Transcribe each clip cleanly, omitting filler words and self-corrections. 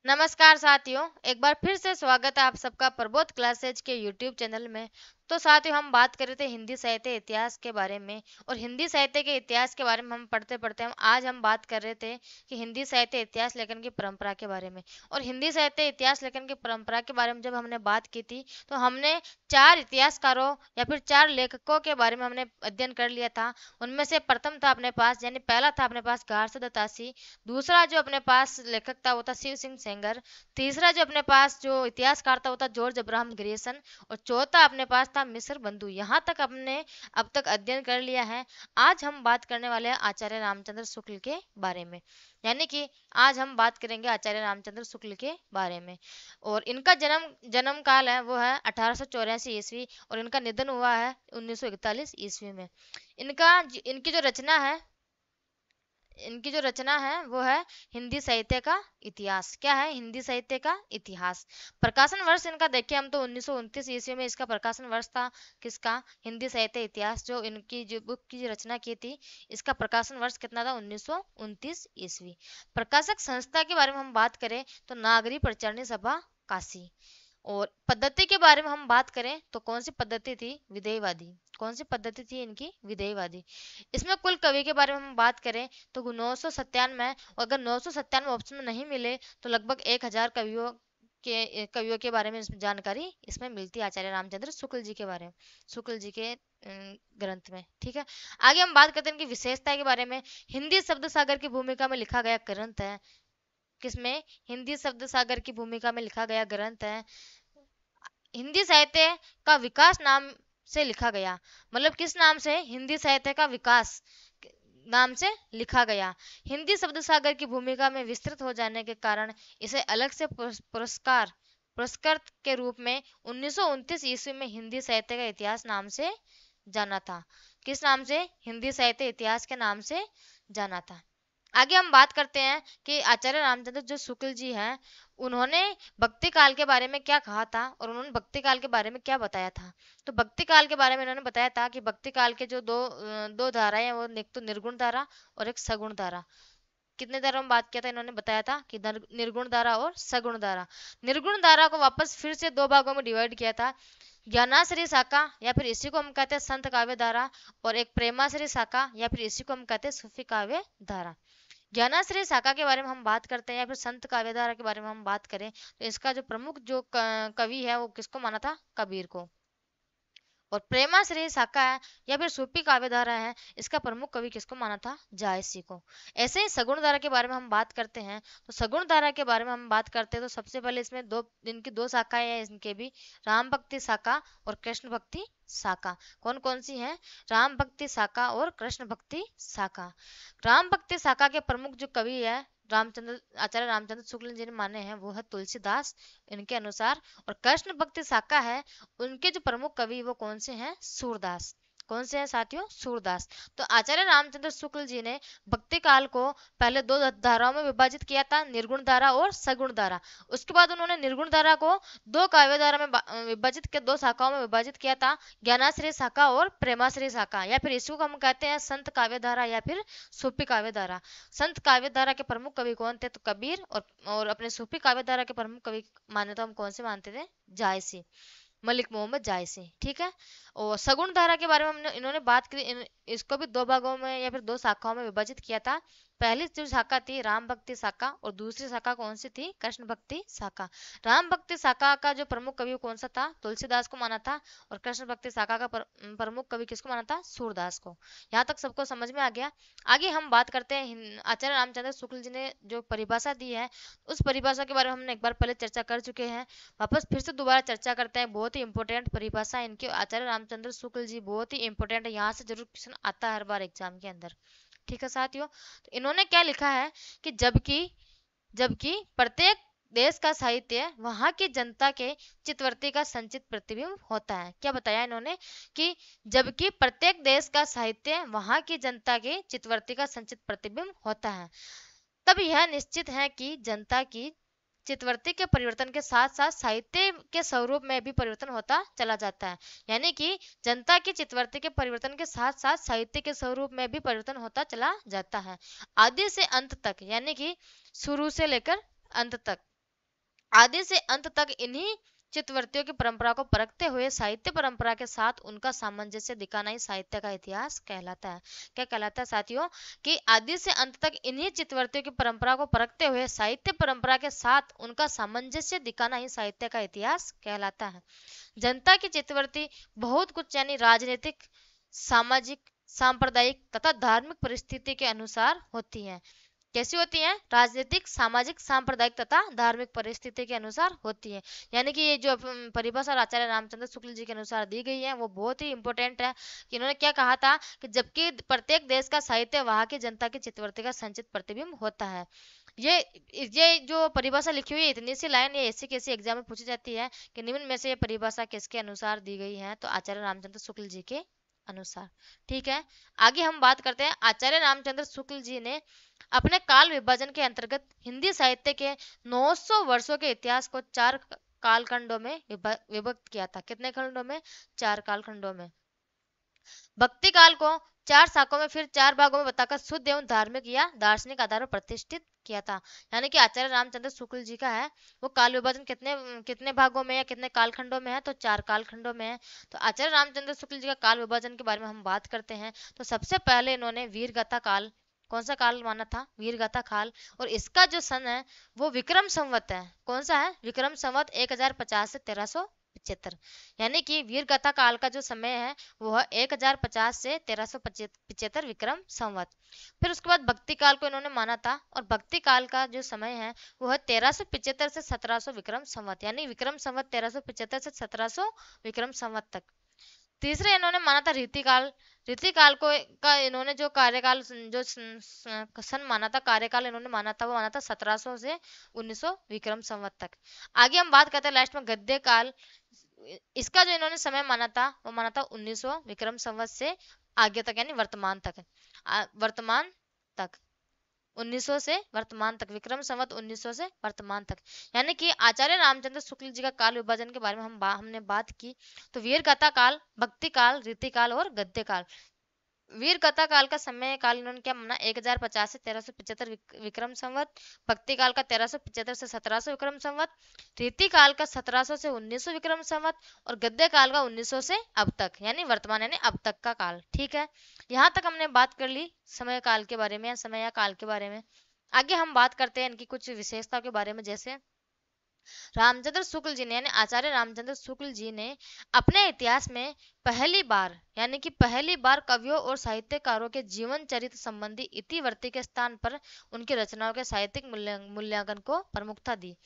नमस्कार साथियों, एक बार फिर से स्वागत है आप सबका प्रबोध क्लासेज के यूट्यूब चैनल में। तो साथियों, हम बात कर रहे थे हिंदी साहित्य इतिहास के बारे में, और हिंदी साहित्य के इतिहास के बारे में हम पढ़ते पढ़ते आज हम बात कर रहे थे कि हिंदी साहित्य इतिहास लेखन की परंपरा के बारे में। और हिंदी साहित्य इतिहास लेखन की परंपरा के बारे में जब हमने बात की थी, तो हमने चार इतिहासकारों या फिर चार लेखकों के बारे में हमने अध्ययन कर लिया था। उनमें से प्रथम था अपने पास, यानी पहला था अपने पास गारस दत्तासी। दूसरा जो अपने पास लेखक था वो था शिव सिंह सेंगर। तीसरा जो अपने पास जो इतिहासकार था वो था जॉर्ज अब्राहम ग्रेसन। और चौथा अपने पास था मिस्र बंधु। यहाँ तक हमने अब तक अध्ययन कर लिया है। आज हम बात करने वाले हैं आचार्य रामचंद्र शुक्ल के बारे में, यानी कि आज हम बात करेंगे आचार्य रामचंद्र शुक्ल के बारे में। और इनका जन्म काल है वो है 1884 ईस्वी, और इनका निधन हुआ है 1941 ईस्वी में। इनकी जो रचना है वो है हिंदी साहित्य का इतिहास। क्या है? हिंदी साहित्य का इतिहास। प्रकाशन वर्ष इनका देखें हम तो 1929 ईस्वी में इसका प्रकाशन वर्ष था। किसका? हिंदी साहित्य इतिहास, जो इनकी जो बुक की रचना की थी, इसका प्रकाशन वर्ष कितना था? 1929 ईस्वी। प्रकाशक संस्था के बारे में हम बात करें तो नागरी प्रचारणी सभा काशी। और पद्धति के बारे में हम बात करें तो कौन सी पद्धति थी? विधेयवादी। कौन सी पद्धति थी इनकी? विधेयवादी। इसमें कुल कवि के बारे में हम बात करें तो 997, अगर 997 ऑप्शन में नहीं मिले तो लगभग 1000 कवियों के बारे में जानकारी इसमें मिलती है आचार्य रामचंद्र शुक्ल जी के बारे में, शुक्ल जी के ग्रंथ में। ठीक है, आगे हम बात करते हैं इनकी विशेषता के बारे में। हिंदी शब्द सागर की भूमिका में लिखा गया ग्रंथ है। किसमें? हिंदी शब्द सागर की भूमिका में लिखा गया ग्रंथ है। हिंदी साहित्य का विकास नाम से लिखा गया। मतलब किस नाम से? हिंदी साहित्य का विकास नाम से लिखा गया। हिंदी शब्द सागर की भूमिका में विस्तृत हो जाने के कारण इसे अलग से पुरस्कृत के रूप में 1929 ईस्वी में हिंदी साहित्य का इतिहास नाम से जाना था। किस नाम से? हिंदी साहित्य इतिहास के नाम से जाना था। आगे हम बात करते हैं कि आचार्य रामचंद्र जो शुक्ल जी हैं, उन्होंने भक्ति काल के बारे में क्या कहा था और उन्होंने भक्ति काल के बारे में क्या बताया था। तो भक्ति काल के बारे में उन्होंने बताया था कि भक्ति काल के जो दो धाराएं हैं, वो एक तो निर्गुण धारा और एक सगुण धारा। कितने धारा में बात किया था? इन्होंने बताया था कि निर्गुण धारा और सगुण धारा। निर्गुण धारा को वापस फिर से दो भागों में डिवाइड किया था, ज्ञानाश्रय शाखा या फिर इसी को हम कहते हैं संत काव्य धारा, और एक प्रेमाश्रय शाखा या फिर इसी को हम कहते हैं सूफी काव्य धारा। ज्ञानाश्रय शाखा के बारे में हम बात करते हैं या फिर संत काव्यधारा के बारे में हम बात करें तो इसका जो प्रमुख जो कवि है वो किसको माना था? कबीर को। और प्रेमाश्रय शाखा है या फिर सूफी काव्यधारा है, इसका प्रमुख कवि किसको माना था? जायसी को। ऐसे ही सगुण धारा के बारे में हम बात करते हैं तो सगुण धारा के बारे में हम बात करते हैं तो सबसे पहले इसमें इनकी दो शाखाएं हैं। इनके भी राम भक्ति शाखा और कृष्ण भक्ति शाखा। कौन कौन सी हैं? राम भक्ति शाखा और कृष्ण भक्ति शाखा। राम भक्ति शाखा के प्रमुख जो कवि है आचार्य रामचंद्र शुक्ल जी ने माने हैं वो है तुलसीदास, इनके अनुसार। और कृष्ण भक्ति शाखा है, उनके जो प्रमुख कवि वो कौन से हैं? सूरदास। कौन से हैं साथियों? सूरदास। तो आचार्य रामचंद्र शुक्ल जी ने भक्ति काल को पहले दो धाराओं में विभाजित किया था, निर्गुण धारा और सगुण धारा। उसके बाद उन्होंने निर्गुण धारा को दो काव्य धारा में विभाजित किया, दो शाखाओं में विभाजित किया था, ज्ञानाश्रय शाखा और प्रेमाश्रय शाखा, या फिर इसको हम कहते हैं संत काव्य धारा या फिर सूफी काव्य धारा। संत काव्य धारा के प्रमुख कवि कौन थे? तो कबीर। और अपने सूफी काव्य धारा के प्रमुख कवि माने तो हम कौन से मानते थे? जायसी, मलिक मोहम्मद जायसी। ठीक है। और सगुण धारा के बारे में इन्होंने बात करी। इसको भी दो भागों में या फिर दो शाखाओं में विभाजित किया था। पहली जो शाखा थी राम भक्ति शाखा, और दूसरी शाखा कौन सी थी? कृष्ण भक्ति शाखा। राम भक्ति शाखा का जो प्रमुख कवि कौन सा था? तुलसीदास को माना था। और कृष्ण भक्ति शाखा का प्रमुख कवि किसको माना था? सूरदास को। यहाँ तक सबको समझ में आ गया। आगे हम बात करते हैं आचार्य रामचंद्र शुक्ल जी ने जो परिभाषा दी है, उस परिभाषा के बारे में हमने एक बार पहले चर्चा कर चुके हैं। वापस फिर से दोबारा चर्चा करते हैं। बहुत ही इंपॉर्टेंट परिभाषा इनके आचार्य रामचंद्र शुक्ल जी, बहुत ही इंपॉर्टेंट है। यहाँ से जरूर क्वेश्चन आता है हर बार एग्जाम के अंदर। ठीक है साथियों, तो इन्होंने क्या लिखा है कि जबकि प्रत्येक देश का साहित्य वहां की जनता के चित्तवृत्ति का संचित प्रतिबिंब होता है। क्या बताया इन्होंने? कि जबकि प्रत्येक देश का साहित्य वहां की जनता के चित्तवृत्ति का संचित प्रतिबिंब होता है, तब यह निश्चित है कि जनता की चित्तवृत्ति के परिवर्तन के साथ साथ साहित्य के स्वरूप में भी परिवर्तन होता चला जाता है। यानी कि जनता की चित्तवृत्ति के परिवर्तन के साथ साथ साहित्य के स्वरूप में भी परिवर्तन होता चला जाता है, आदि से अंत तक, यानी कि शुरू से लेकर अंत तक। आदि से अंत तक इन्हीं चित्तवृत्तियों की परंपरा को परखते हुए साहित्य परंपरा के साथ उनका सामंजस्य दिखाना ही साहित्य का इतिहास कहलाता है। क्या कहलाता है साथियों? कि आदि से अंत तक इन्हीं चित्तवृत्तियों की परंपरा को परखते हुए साहित्य परंपरा के साथ उनका सामंजस्य दिखाना ही साहित्य का इतिहास कहलाता है। जनता की चित्तवृत्ति बहुत कुछ यानी राजनीतिक, सामाजिक, सांप्रदायिक तथा धार्मिक परिस्थिति के अनुसार होती है। कैसी होती हैं? राजनीतिक, सामाजिक, सांप्रदायिक तथा धार्मिक परिस्थिति के अनुसार होती है। यानी कि ये जो परिभाषा आचार्य रामचंद्र शुक्ल जी के अनुसार दी गई है वो बहुत ही इंपॉर्टेंट है। कि इन्होंने क्या कहा था कि जबकि प्रत्येक देश का साहित्य वहाँ की जनता की चित्तवृत्ति का संचित प्रतिबिंब होता है। ये ये जो परिभाषा लिखी हुई है इतनी सी लाइन ये ऐसी कैसी एग्जाम में पूछी जाती है कि निम्न में से ये परिभाषा किसके अनुसार दी गई है? तो आचार्य रामचंद्र शुक्ल जी के अनुसार। ठीक है, आगे हम बात करते हैं। आचार्य रामचंद्र शुक्ल जी ने अपने काल विभाजन के अंतर्गत हिंदी साहित्य के 900 वर्षों के इतिहास को 4 कालखंडों में विभक्त किया था। कितने खंडों में? 4 कालखंडों में। भक्ति काल को 4 शाखों में फिर 4 भागों में बताकर शुद्ध एवं धार्मिक या दार्शनिक आधार पर प्रतिष्ठित किया था। यानी कि आचार्य रामचंद्र शुक्ल जी का है वो काल विभाजन कितने कितने भागों में या कितने कालखंडों में है? तो 4 कालखंडों में है। तो आचार्य रामचंद्र शुक्ल जी का काल विभाजन के बारे में हम बात करते हैं तो सबसे पहले इन्होंने वीरगाथा काल, कौन सा काल माना था? वीरगाथा काल। और इसका जो सन है वो विक्रम संवत है। कौन सा है? विक्रम संवत 1050 से 1375। यानी कि वीरगाथा काल का जो समय है वो है 1050 से 1375 विक्रम संवत। फिर उसके बाद भक्ति काल को इन्होंने माना था और भक्ति काल का जो समय है वो है 1375 से 1700 विक्रम संवत। यानी विक्रम संवत 1375 से 1700 विक्रम संवत तक। तीसरे इन्होंने माना था रीतिकाल। रीतिकाल को का इन्होंने जो कार्यकाल जो सन माना था, कार्यकाल इन्होंने माना था वो माना था 1700 से 1900 विक्रम संवत तक। आगे हम बात करते हैं लास्ट में गद्य काल। इसका जो इन्होंने समय माना था वो माना था 1900 विक्रम संवत से आगे तक यानी वर्तमान तक। वर्तमान तक 1900 से वर्तमान तक, विक्रम संवत 1900 से वर्तमान तक। यानी कि आचार्य रामचंद्र शुक्ल जी का काल विभाजन के बारे में हमने बात की। तो वीर गाथा काल, भक्ति काल, रीति काल और गद्य काल। वीर कथा काल का समय काल इन्होंने क्या माना? 1050 से 1375 विक्रम संवत। भक्ति काल का 1375 से 1700 विक्रम संवत। रीति काल का 1700 से 1900 विक्रम संवत। और गद्य काल का 1900 से अब तक यानी वर्तमान यानी अब तक का काल। ठीक है, यहाँ तक हमने बात कर ली समय काल के बारे में या समय या काल के बारे में। आगे हम बात करते हैं इनकी कुछ विशेषताओं के बारे में। जैसे रामचंद्र शुक्ल जी ने यानी आचार्य रामचंद्र शुक्ल जी ने अपने इतिहास में पहली बार यानी कि पहली बार कवियों और साहित्यकारों के जीवन चरित्र संबंधी इतिवृत्ति के स्थान पर उनकी रचनाओं के साहित्यिक मूल्यांकन को प्रमुखता दी।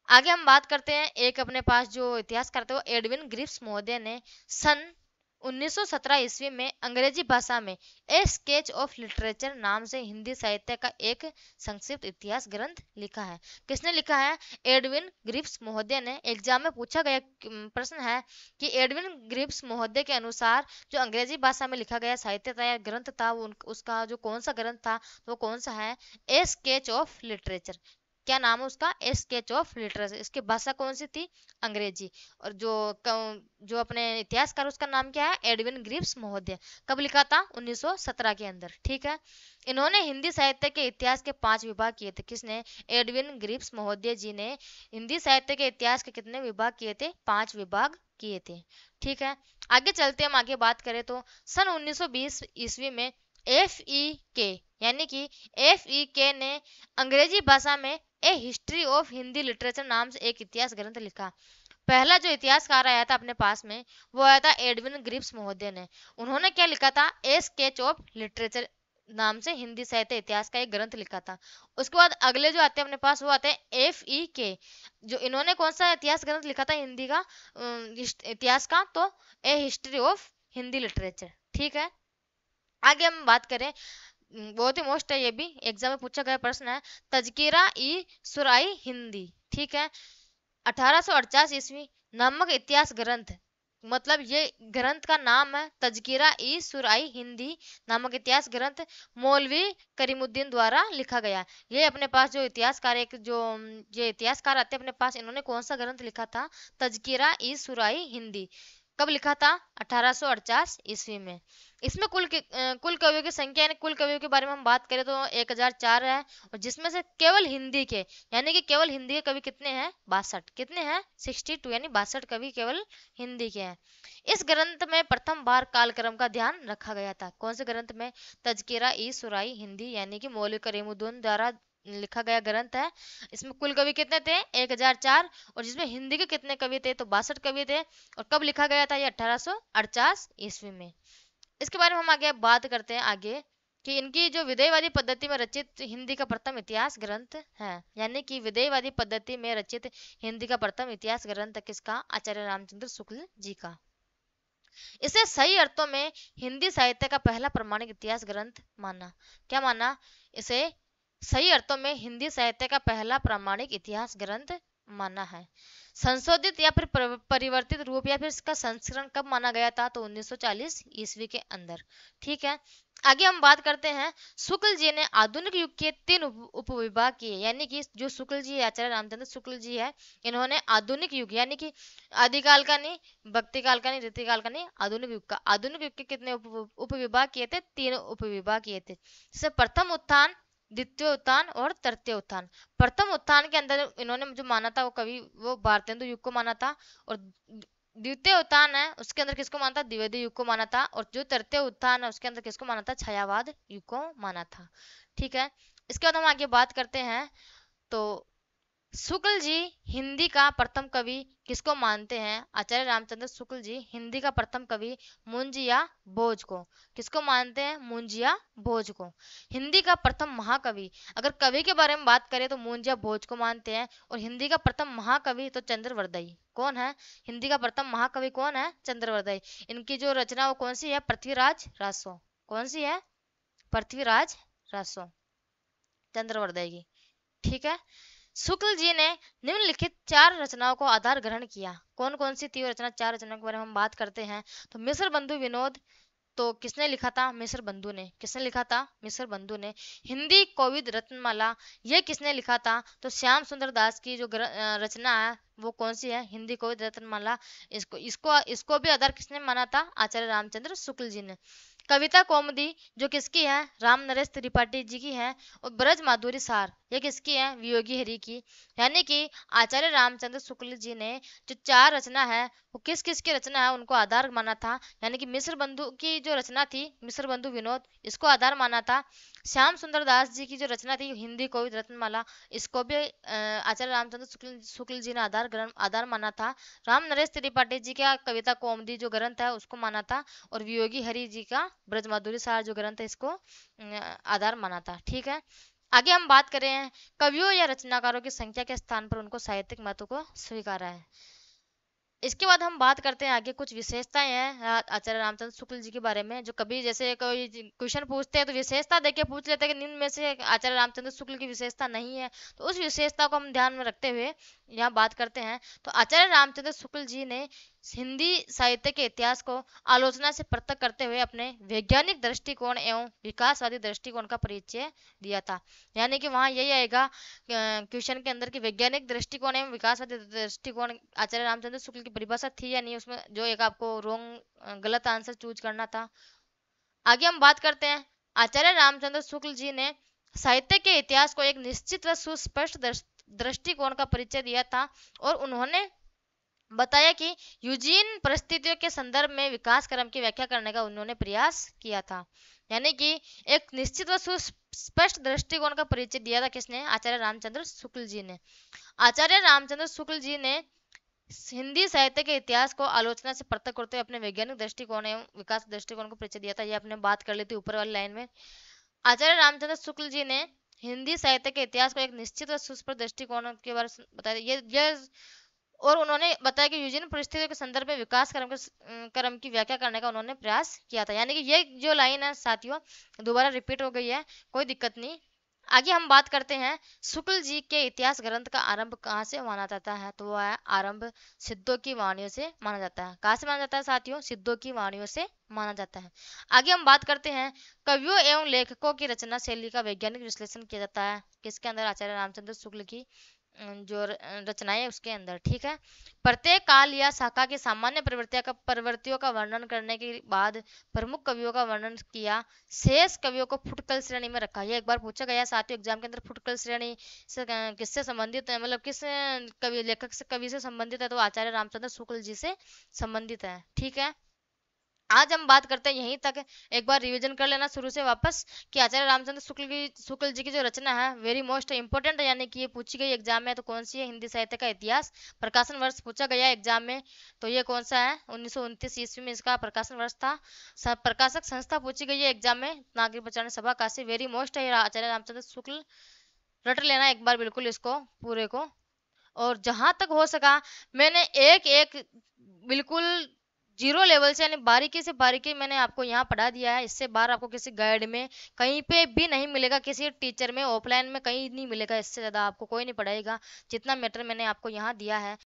आगे हम बात करते हैं एक अपने पास जो इतिहासकार थे वो एडविन ग्रिप्स महोदय ने सन 1917 ईस्वी में अंग्रेजी भाषा में ए स्केच ऑफ लिटरेचर नाम से हिंदी साहित्य का एक संक्षिप्त इतिहास ग्रंथ लिखा है। किसने लिखा है? एडविन ग्रिप्स महोदय ने। एग्जाम में पूछा गया प्रश्न है कि एडविन ग्रिप्स महोदय के अनुसार जो अंग्रेजी भाषा में लिखा गया साहित्य था या ग्रंथ था वो उसका जो कौन सा ग्रंथ था वो कौन सा है? ए स्केच ऑफ लिटरेचर। क्या नाम है उसका? ए स्केच ऑफ लिटरेचर। इसकी भाषा कौन सी थी? अंग्रेजी। और जो अपने इतिहासकार उसका नाम क्या है? एडविन ग्रिप्स महोदय। कब लिखा था? 1917 के अंदर। ठीक है, इन्होंने हिंदी साहित्य के इतिहास के 5 विभाग किए थे। किसने? एडविन ग्रिप्स महोदय जी ने हिंदी साहित्य के इतिहास के कितने विभाग किए थे? 5 विभाग किए थे। ठीक है, आगे चलते हम आगे बात करें तो सन 1920 ईस्वी में FEK यानी कि FEK ने अंग्रेजी भाषा में ए हिस्ट्री ऑफ हिंदी लिटरेचर नाम से एक इतिहास ग्रंथ लिखा। पहला जो इतिहासकार आया था अपने पास में वो आया था एडविन ग्रिप्स महोदय ने। उन्होंने क्या लिखा था? ए स्केच ऑफ लिटरेचर नाम से हिंदी साहित्य इतिहास का एक ग्रंथ लिखा था। उसके बाद अगले जो आते हैं अपने पास वो आते हैं FEK। जो इन्होंने कौन सा इतिहास ग्रंथ लिखा था हिंदी का इतिहास का? तो ए हिस्ट्री ऑफ हिंदी लिटरेचर। ठीक है, आगे हम बात करें बहुत ही मोस्ट है ये भी एग्जाम में पूछा गया प्रश्न है तजकीरा ई सुराई हिंदी। ठीक है, 1848 ईस्वी नामक इतिहास ग्रंथ, मतलब ये ग्रंथ का नाम है तजकीरा ई सुराई हिंदी नामक इतिहास ग्रंथ मौलवी करीमुद्दीन द्वारा लिखा गया। ये अपने पास जो इतिहासकार एक जो ये इतिहासकार आते हैं अपने पास, इन्होंने कौन सा ग्रंथ लिखा था? तजकीरा ई सुराई हिंदी। कब लिखा था? 1848 ईस्वी में। इसमें कुल कवियों की संख्या यानी कुल कवियों के बारे में हम बात करें तो 1004 है, और जिसमें से केवल हिंदी के यानी कि केवल हिंदी के कवि कितने हैं? 62। कितने हैं? 62 यानी 62 कवि केवल हिंदी के हैं। इस ग्रंथ में प्रथम बार कालक्रम का ध्यान रखा गया था। कौन से ग्रंथ में? तजकिरा ई सुराई हिंदी यानी कि मौलिक करीमुद्दीन द्वारा लिखा गया ग्रंथ है। इसमें कुल कवि कितने थे? 1004, और जिसमें हिंदी के कितने कवि थे? तो 62 कवि थे। और कब लिखा गया था? ये 1848 ईस्वी में। इसके बारे में हम आगे बात करते हैं आगे कि इनकी जो विधेयवादी पद्धति में रचित हिंदी का प्रथम इतिहास ग्रंथ है, यानी कि विधेयवादी पद्धति में रचित हिंदी का प्रथम इतिहास ग्रंथ किसका? आचार्य रामचंद्र शुक्ल जी का। इसे सही अर्थों में हिंदी साहित्य का पहला प्रमाणिक इतिहास ग्रंथ माना। क्या माना? इसे सही अर्थों में हिंदी साहित्य का पहला प्रामाणिक इतिहास ग्रंथ माना है। संशोधित या फिर परिवर्तित रूप या फिर इसका संस्करण कब माना गया था? तो 1940 ईस्वी के अंदर। ठीक है, आगे हम बात करते हैं। शुक्ल जी ने आधुनिक युग के 3 उपविभाग किए, यानी कि जो शुक्ल जी आचार्य रामचंद्र शुक्ल जी है, इन्होंने आधुनिक युग यानी कि आदिकाल का नहीं, भक्ति काल का नहीं, रीतिकाल का नहीं, आधुनिक युग का, आधुनिक युग के कितने उपविभाग किए थे? 3 उपविभाग किए थे। जैसे प्रथम उत्थान, द्वितीय उत्थान और तृतीय उत्थान। प्रथम उत्थान के अंदर इन्होंने जो माना था वो कवि वो भारतेंदु युग को माना था, और द्वितीय उत्थान है उसके अंदर किसको माना था? द्विवेदी युग को माना था, और जो तृतीय उत्थान है उसके अंदर किसको माना था? छायावाद युग को माना था। ठीक है, इसके बाद हम आगे बात करते हैं। तो शुक्ल जी हिंदी का प्रथम कवि किसको मानते हैं? आचार्य रामचंद्र शुक्ल जी हिंदी का प्रथम कवि मुंजिया बोझ को। किसको मानते हैं? मुंजिया बोझ को। हिंदी का प्रथम महाकवि, अगर कवि के बारे में बात करें तो मुंजिया बोझ को मानते हैं, और हिंदी का प्रथम महाकवि तो चंद्रवरदाई। कौन है? हिंदी का प्रथम महाकवि कौन है? चंद्रवरदाई। इनकी जो रचना वो कौन सी है? पृथ्वीराज रासो। कौन सी है? पृथ्वीराज रासो, चंद्रवरदाई की। ठीक है, शुक्ल जी ने निम्नलिखित 4 रचनाओं को आधार ग्रहण किया। कौन कौन सी थी वो रचना? 4 रचनाओं के बारे में हम बात करते हैं। तो मिस्र बंधु विनोद, तो किसने लिखा था? मिस्र बंधु ने। किसने लिखा था? मिस्र बंधु ने। हिंदी कोविद रत्नमाला, ये किसने लिखा था? तो श्याम सुंदर दास की जो रचना है वो कौन सी है? हिंदी कोविद रत्नमाला। इसको इसको इसको भी आधार किसने माना था? आचार्य रामचंद्र शुक्ल जी ने। कविता कौमुदी जो किसकी है? राम नरेश त्रिपाठी जी की है। और ब्रज माधुरी सार ये किसकी है? वियोगी हरि की। यानी कि आचार्य रामचंद्र शुक्ल जी ने जो 4 रचना है वो किस किस की रचना है उनको आधार माना था। यानी कि मिस्र बंधु की जो रचना थी, मिस्र बंधु विनोद, इसको आधार माना था। श्याम सुंदर दास जी की जो रचना थी हिंदी कोविद रत्नमाला, इसको भी आचार्य रामचंद्र शुक्ल जी ने आधार माना था। राम नरेश त्रिपाठी जी का कविता कौमुदी जो ग्रंथ है उसको माना था, और वियोगी हरि जी का ब्रजमाधुरी सार जो ग्रंथ है इसको आधार माना था। ठीक है, आगे हम बात करें कवियों या रचनाकारों की संख्या के स्थान पर उनको साहित्यिक महत्व को स्वीकारा है। इसके बाद हम बात करते हैं आगे कुछ विशेषताएं हैं आचार्य रामचंद्र शुक्ल जी के बारे में। जो कभी जैसे कोई क्वेश्चन पूछते हैं तो विशेषता देके पूछ लेते हैं कि निम्न में से आचार्य रामचंद्र शुक्ल की विशेषता नहीं है, तो उस विशेषता को हम ध्यान में रखते हुए यहाँ बात करते हैं। तो आचार्य रामचंद्र शुक्ल जी ने हिंदी साहित्य के इतिहास को आलोचना से पृथक करते हुए अपने वैज्ञानिक दृष्टिकोण एवं विकासवादी दृष्टिकोण का परिचय दिया था। यानी कि वहाँ यही आएगा क्वेश्चन के अंदर कि वैज्ञानिक दृष्टिकोण एवं विकासवादी दृष्टिकोण आचार्य रामचंद्र शुक्ल की परिभाषा थी या नहीं, उसमें जो एक आपको गलत आंसर चूज करना था। आगे हम बात करते हैं। आचार्य रामचंद्र शुक्ल जी ने साहित्य के इतिहास को एक निश्चित व सुस्पष्ट दृष्टिकोण का परिचय दिया था, और उन्होंने बताया कि यूजीन परिस्थितियों के संदर्भ में विकास क्रम की व्याख्या करने का उन्होंने प्रयास किया था। यानी कि एक निश्चित व सुस्पष्ट दृष्टिकोण का परिचय दिया था किसने? आचार्य रामचंद्र शुक्ल जी ने। आचार्य रामचंद्र शुक्ल जी ने हिंदी साहित्य के इतिहास को आलोचना से पृथक करते हुए अपने वैज्ञानिक दृष्टिकोण एवं विकास दृष्टिकोण को परिचय दिया था। ये आपने बात कर ली थी ऊपर वाली लाइन में। आचार्य रामचंद्र शुक्ल जी ने हिंदी साहित्य के इतिहास को एक निश्चित व सुस्पष्ट दृष्टिकोण के बारे में बताया। ये और उन्होंने बताया कि यूजीन परिस्थितियों के संदर्भ में विकास क्रम की व्याख्या करने का उन्होंने प्रयास किया था। यानी कि ये जो लाइन है साथियों दोबारा रिपीट हो गई है, कोई दिक्कत नहीं। आगे हम बात करते हैं शुक्ल जी के इतिहास ग्रंथ का आरंभ कहाँ से माना जाता है? तो वह है आरंभ सिद्धों की वाणियों से माना जाता है। कहाँ से माना जाता है साथियों? सिद्धों की वाणियों से माना जाता है। आगे हम बात करते हैं कवियों एवं लेखकों की रचना शैली का वैज्ञानिक विश्लेषण किया जाता है। किसके अंदर? आचार्य रामचंद्र शुक्ल की जो रचनाएं उसके अंदर, ठीक है। प्रत्येक काल या शाखा की सामान्य प्रवृत्तियों का वर्णन करने के बाद प्रमुख कवियों का वर्णन किया, शेष कवियों को फुटकल श्रेणी में रखा। ये एक बार पूछा गया साथियों एग्जाम के अंदर, फुटकल श्रेणी से किससे संबंधित है, मतलब किस कवि लेखक से कवि से संबंधित है, तो आचार्य रामचंद्र शुक्ल जी से संबंधित है, ठीक है। आज हम बात करते हैं यहीं तक। एक बार रिवीजन कर लेना शुरू से वापस कि आचार्य रामचंद्र शुक्ल जी की जो रचना है वेरी मोस्ट इंपोर्टेंट है, यानी कि ये पूछी गई एग्जाम में, तो कौन सी है, हिंदी साहित्य का इतिहास। प्रकाशन वर्ष पूछा गया एग्जाम में, तो ये कौन सा है, 1929 ईस्वी में इसका प्रकाशन वर्ष था। प्रकाशक संस्था पूछी गई है एग्जाम में, नागरिक प्रचार सभा काशी, वेरी मोस्ट है आचार्य रामचंद्र शुक्ल। रट लेना एक बार बिल्कुल इसको पूरे को। और जहां तक हो सका मैंने एक एक बिल्कुल जीरो लेवल से, यानी बारीकी से बारीकी मैंने आपको यहाँ पढ़ा दिया है। इससे बाहर आपको किसी गाइड में कहीं पे भी नहीं मिलेगा, किसी टीचर में ऑफलाइन में कहीं नहीं मिलेगा, इससे ज़्यादा आपको कोई नहीं पढ़ाएगा जितना मैटर मैंने आपको यहाँ दिया है।